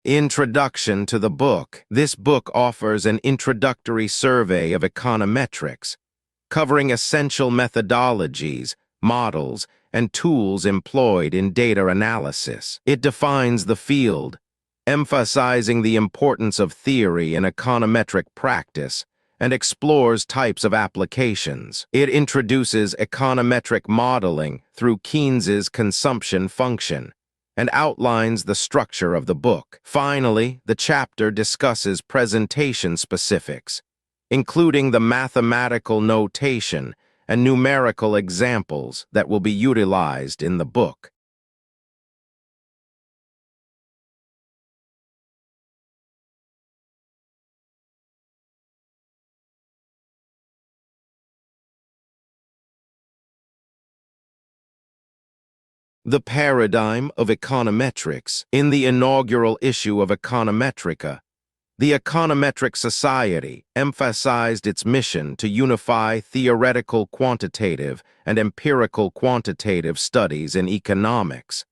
Introduction to the book. This book offers an introductory survey of econometrics, covering essential methodologies, models, and tools employed in data analysis. It defines the field, emphasizing the importance of theory in econometric practice, and explores types of applications. It introduces econometric modeling through Keynes's consumption function, and outlines the structure of the book. Finally, the chapter discusses presentation specifics, including the mathematical notation and numerical examples that will be utilized in the book. The paradigm of econometrics. In the inaugural issue of Econometrica, the Econometric Society emphasized its mission to unify theoretical quantitative and empirical quantitative studies in economics,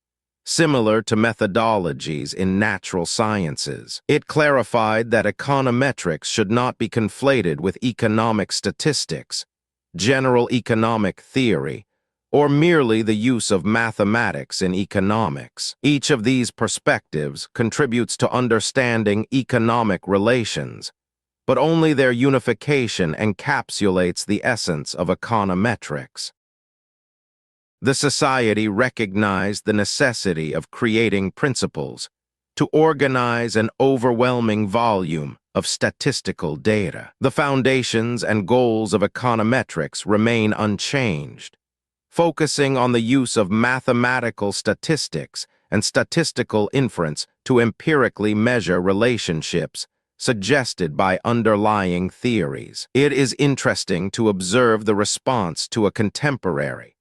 similar to methodologies in natural sciences. It clarified that econometrics should not be conflated with economic statistics, general economic theory, or merely the use of mathematics in economics. Each of these perspectives contributes to understanding economic relations, but only their unification encapsulates the essence of econometrics. The Society recognized the necessity of creating principles to organize an overwhelming volume of statistical data. The foundations and goals of econometrics remain unchanged, focusing on the use of mathematical statistics and statistical inference to empirically measure relationships suggested by underlying theories. It is interesting to observe the response to a contemporary,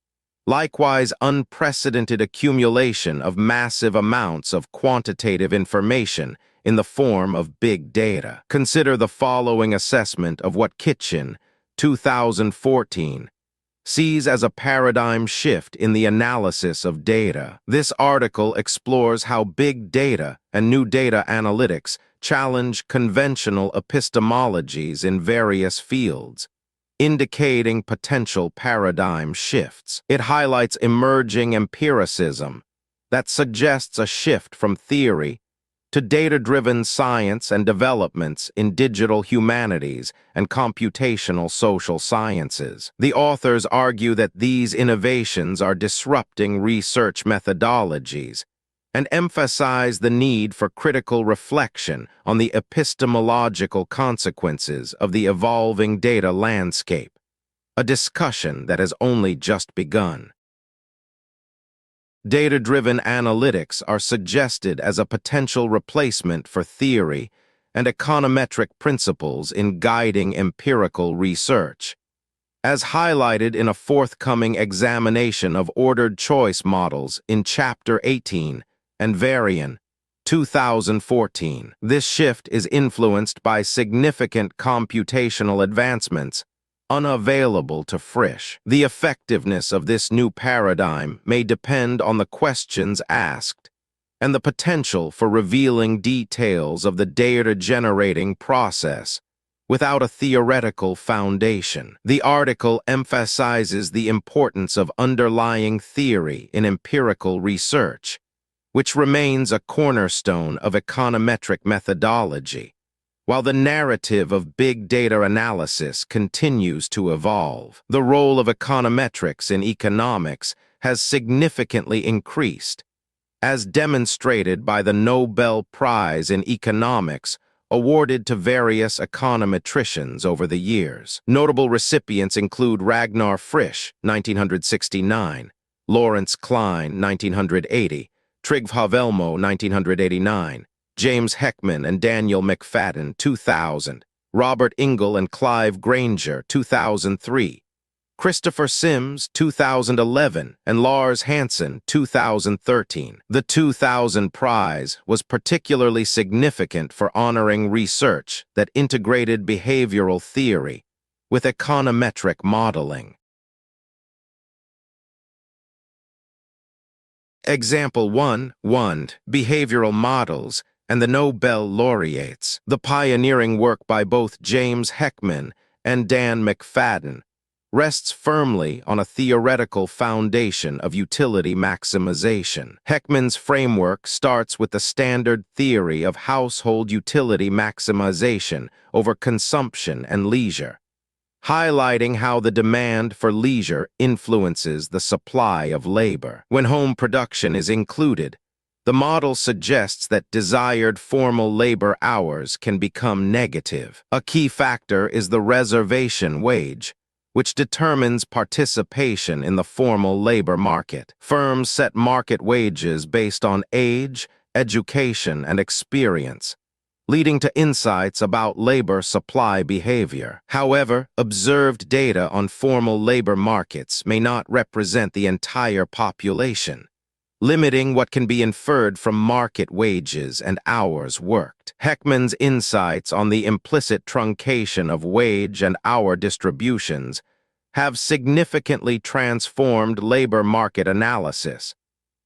likewise unprecedented accumulation of massive amounts of quantitative information in the form of big data. Consider the following assessment of what Kitchen, 2014, sees as a paradigm shift in the analysis of data. This article explores how big data and new data analytics challenge conventional epistemologies in various fields, indicating potential paradigm shifts. It highlights emerging empiricism that suggests a shift from theory to data-driven science and developments in digital humanities and computational social sciences. The authors argue that these innovations are disrupting research methodologies and emphasize the need for critical reflection on the epistemological consequences of the evolving data landscape, a discussion that has only just begun. Data-driven analytics are suggested as a potential replacement for theory and econometric principles in guiding empirical research. As highlighted in a forthcoming examination of ordered choice models in Chapter 18 and Varian, 2014, this shift is influenced by significant computational advancements unavailable to Frisch. The effectiveness of this new paradigm may depend on the questions asked and the potential for revealing details of the data-generating process without a theoretical foundation. The article emphasizes the importance of underlying theory in empirical research, which remains a cornerstone of econometric methodology, while the narrative of big data analysis continues to evolve. The role of econometrics in economics has significantly increased, as demonstrated by the Nobel Prize in Economics awarded to various econometricians over the years. Notable recipients include Ragnar Frisch, 1969, Lawrence Klein, 1980, Trygve Havelmo, 1989, James Heckman and Daniel McFadden, 2000, Robert Ingle and Clive Granger, 2003, Christopher Sims, 2011, and Lars Hansen, 2013. The 2000 prize was particularly significant for honoring research that integrated behavioral theory with econometric modeling. Example 1. Behavioral models and the Nobel laureates. The pioneering work by both James Heckman and Dan McFadden rests firmly on a theoretical foundation of utility maximization. Heckman's framework starts with the standard theory of household utility maximization over consumption and leisure, highlighting how the demand for leisure influences the supply of labor. When home production is included, the model suggests that desired formal labor hours can become negative. A key factor is the reservation wage, which determines participation in the formal labor market. Firms set market wages based on age, education, and experience, leading to insights about labor supply behavior. However, observed data on formal labor markets may not represent the entire population, limiting what can be inferred from market wages and hours worked. Heckman's insights on the implicit truncation of wage and hour distributions have significantly transformed labor market analysis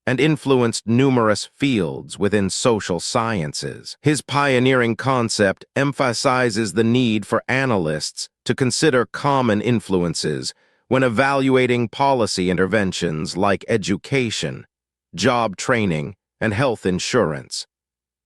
and influenced numerous fields within social sciences. His pioneering concept emphasizes the need for analysts to consider common influences when evaluating policy interventions like education, job training, and health insurance,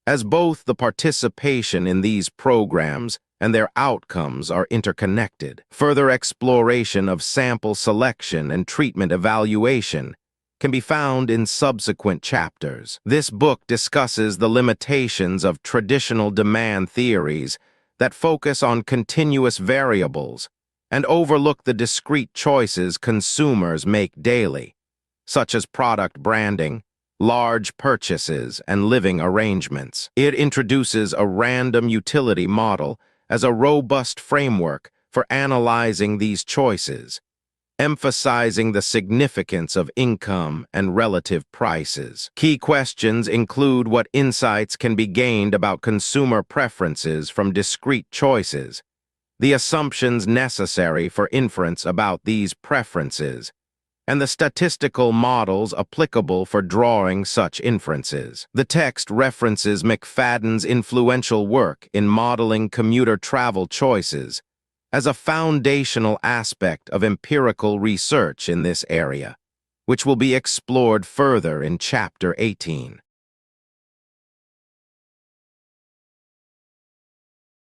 as both the participation in these programs and their outcomes are interconnected. Further exploration of sample selection and treatment evaluation can be found in subsequent chapters. This book discusses the limitations of traditional demand theories that focus on continuous variables and overlook the discrete choices consumers make daily, such as product branding, large purchases, and living arrangements. It introduces a random utility model as a robust framework for analyzing these choices, emphasizing the significance of income and relative prices. Key questions include what insights can be gained about consumer preferences from discrete choices, the assumptions necessary for inference about these preferences, and the statistical models applicable for drawing such inferences. The text references McFadden's influential work in modeling commuter travel choices as a foundational aspect of empirical research in this area, which will be explored further in Chapter 18.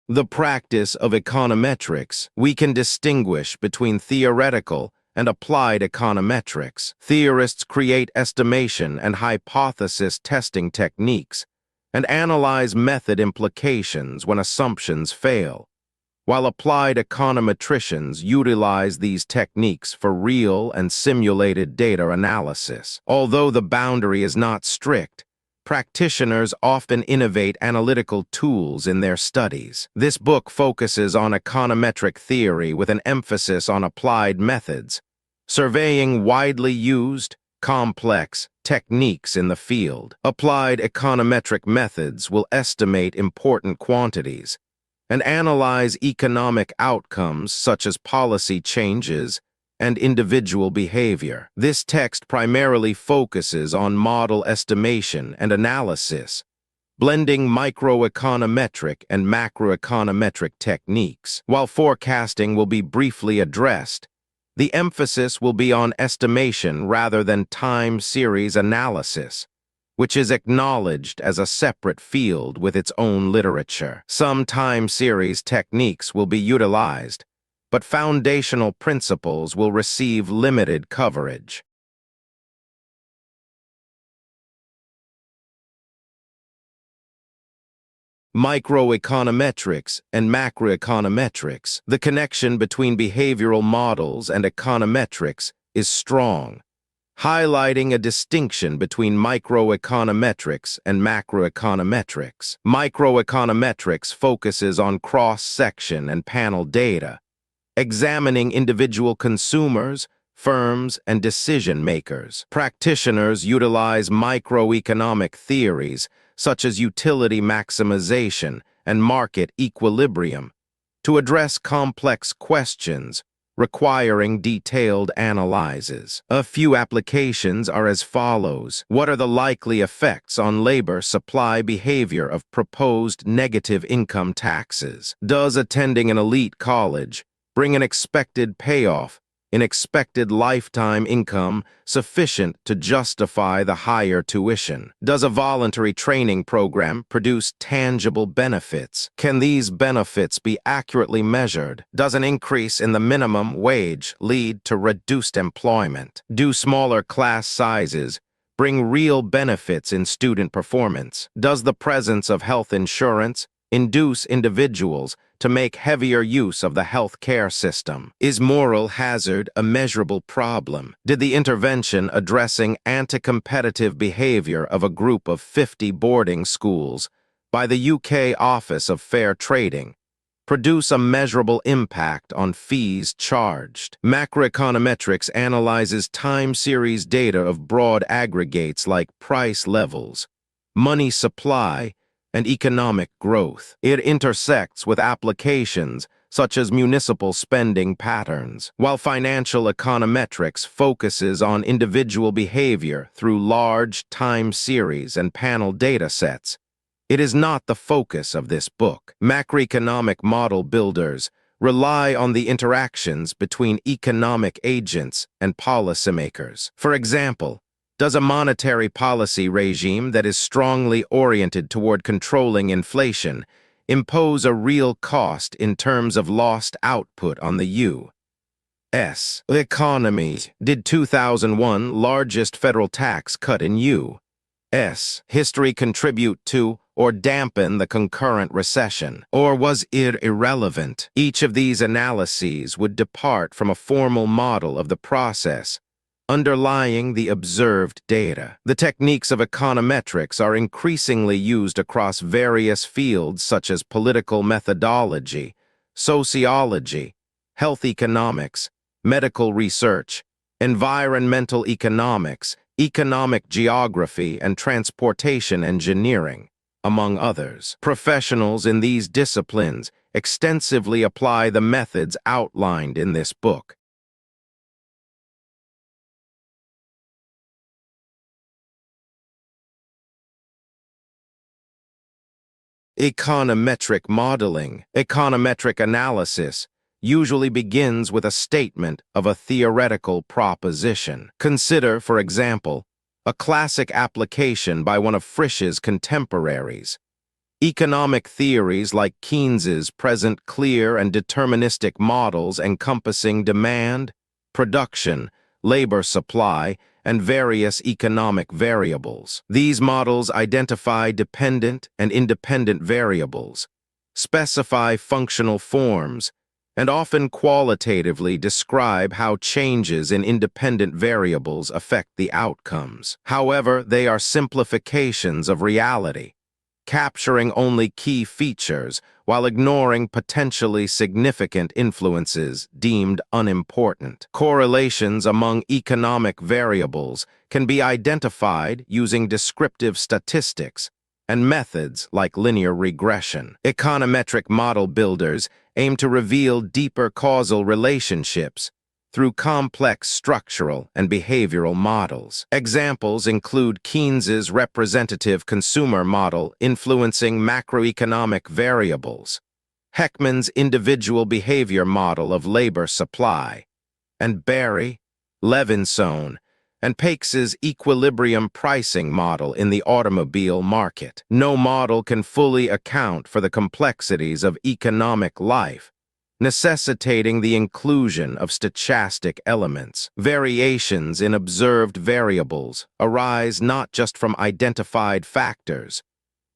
The practice of econometrics. We can distinguish between theoretical and applied econometrics. Theorists create estimation and hypothesis testing techniques and analyze method implications when assumptions fail, while applied econometricians utilize these techniques for real and simulated data analysis. Although the boundary is not strict, practitioners often innovate analytical tools in their studies. This book focuses on econometric theory with an emphasis on applied methods, surveying widely used, complex techniques in the field. Applied econometric methods will estimate important quantities and analyze economic outcomes such as policy changes and individual behavior. This text primarily focuses on model estimation and analysis, blending microeconometric and macroeconometric techniques. While forecasting will be briefly addressed, the emphasis will be on estimation rather than time series analysis, which is acknowledged as a separate field with its own literature. Some time series techniques will be utilized, but foundational principles will receive limited coverage. Microeconometrics and macroeconometrics. The connection between behavioral models and econometrics is strong, highlighting a distinction between microeconometrics and macroeconometrics. Microeconometrics focuses on cross-section and panel data, examining individual consumers, firms, and decision-makers. Practitioners utilize microeconomic theories such as utility maximization and market equilibrium to address complex questions requiring detailed analyses. A few applications are as follows. What are the likely effects on labor supply behavior of proposed negative income taxes? Does attending an elite college bring an expected payoff in expected lifetime income sufficient to justify the higher tuition? Does a voluntary training program produce tangible benefits? Can these benefits be accurately measured? Does an increase in the minimum wage lead to reduced employment? Do smaller class sizes bring real benefits in student performance? Does the presence of health insurance induce individuals to make heavier use of the health care system? Is moral hazard a measurable problem? Did the intervention addressing anti-competitive behavior of a group of 50 boarding schools by the UK Office of Fair Trading produce a measurable impact on fees charged? Macroeconometrics analyzes time series data of broad aggregates like price levels, money supply, and economic growth. It intersects with applications such as municipal spending patterns, while financial econometrics focuses on individual behavior through large time series and panel data sets. It is not the focus of this book. Macroeconomic model builders rely on the interactions between economic agents and policymakers. For example, does a monetary policy regime that is strongly oriented toward controlling inflation impose a real cost in terms of lost output on the U.S. economy? Did 2001 largest federal tax cut in U.S. history contribute to or dampen the concurrent recession? Or was it irrelevant? Each of these analyses would depart from a formal model of the process underlying the observed data. The techniques of econometrics are increasingly used across various fields such as political methodology, sociology, health economics, medical research, environmental economics, economic geography, and transportation engineering, among others. Professionals in these disciplines extensively apply the methods outlined in this book. Econometric modeling. Econometric analysis usually begins with a statement of a theoretical proposition. Consider, for example, a classic application by one of Frisch's contemporaries. Economic theories like Keynes's present clear and deterministic models encompassing demand, production, labor supply, and various economic variables. These models identify dependent and independent variables, specify functional forms, and often qualitatively describe how changes in independent variables affect the outcomes. However, they are simplifications of reality, capturing only key features while ignoring potentially significant influences deemed unimportant. Correlations among economic variables can be identified using descriptive statistics and methods like linear regression. Econometric model builders aim to reveal deeper causal relationships through complex structural and behavioral models. Examples include Keynes's representative consumer model influencing macroeconomic variables, Heckman's individual behavior model of labor supply, and Barry, Levinson, and Pakes's equilibrium pricing model in the automobile market. No model can fully account for the complexities of economic life, necessitating the inclusion of stochastic elements. Variations in observed variables arise not just from identified factors,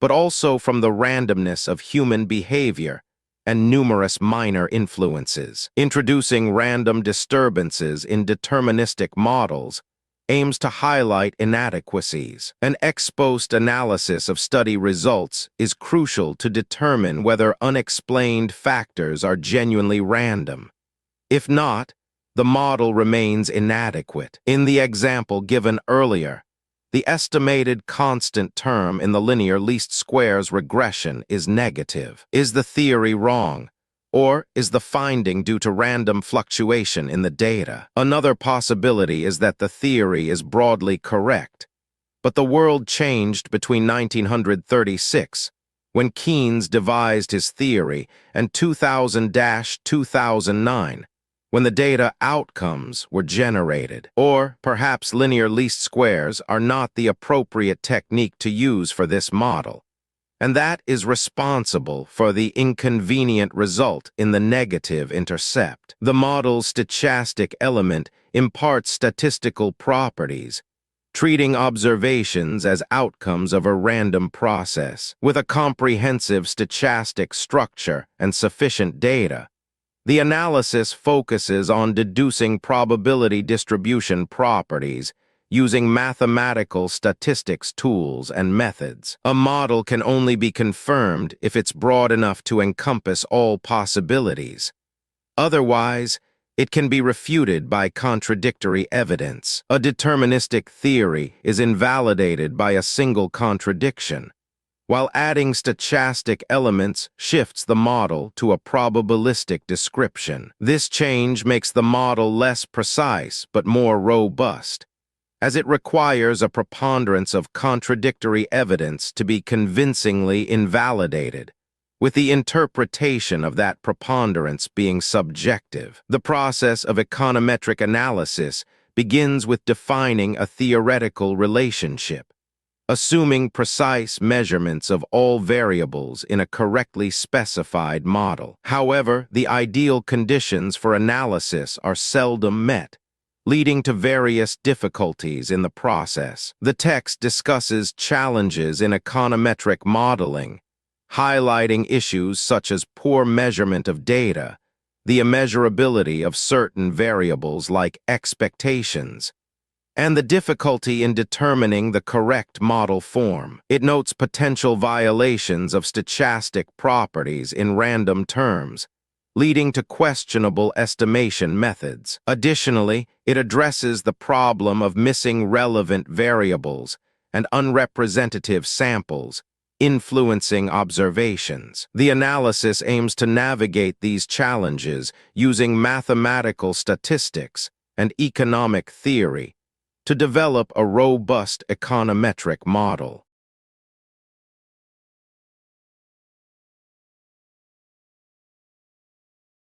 but also from the randomness of human behavior and numerous minor influences. Introducing random disturbances in deterministic models aims to highlight inadequacies. An ex post analysis of study results is crucial to determine whether unexplained factors are genuinely random. If not, the model remains inadequate. In the example given earlier, the estimated constant term in the linear least squares regression is negative. Is the theory wrong, Or is the finding due to random fluctuation in the data? Another possibility is that the theory is broadly correct, but the world changed between 1936, when Keynes devised his theory, and 2000-2009, when the data outcomes were generated. Or perhaps linear least squares are not the appropriate technique to use for this model, and that is responsible for the inconvenient result in the negative intercept. The model's stochastic element imparts statistical properties, treating observations as outcomes of a random process. With a comprehensive stochastic structure and sufficient data, the analysis focuses on deducing probability distribution properties using mathematical statistics tools and methods. A model can only be confirmed if it's broad enough to encompass all possibilities. Otherwise, it can be refuted by contradictory evidence. A deterministic theory is invalidated by a single contradiction, while adding stochastic elements shifts the model to a probabilistic description. This change makes the model less precise but more robust, as it requires a preponderance of contradictory evidence to be convincingly invalidated, with the interpretation of that preponderance being subjective. The process of econometric analysis begins with defining a theoretical relationship, assuming precise measurements of all variables in a correctly specified model. However, the ideal conditions for analysis are seldom met, leading to various difficulties in the process. The text discusses challenges in econometric modeling, highlighting issues such as poor measurement of data, the immeasurability of certain variables like expectations, and the difficulty in determining the correct model form. It notes potential violations of stochastic properties in random terms, leading to questionable estimation methods. Additionally, it addresses the problem of missing relevant variables and unrepresentative samples, influencing observations. The analysis aims to navigate these challenges using mathematical statistics and economic theory to develop a robust econometric model.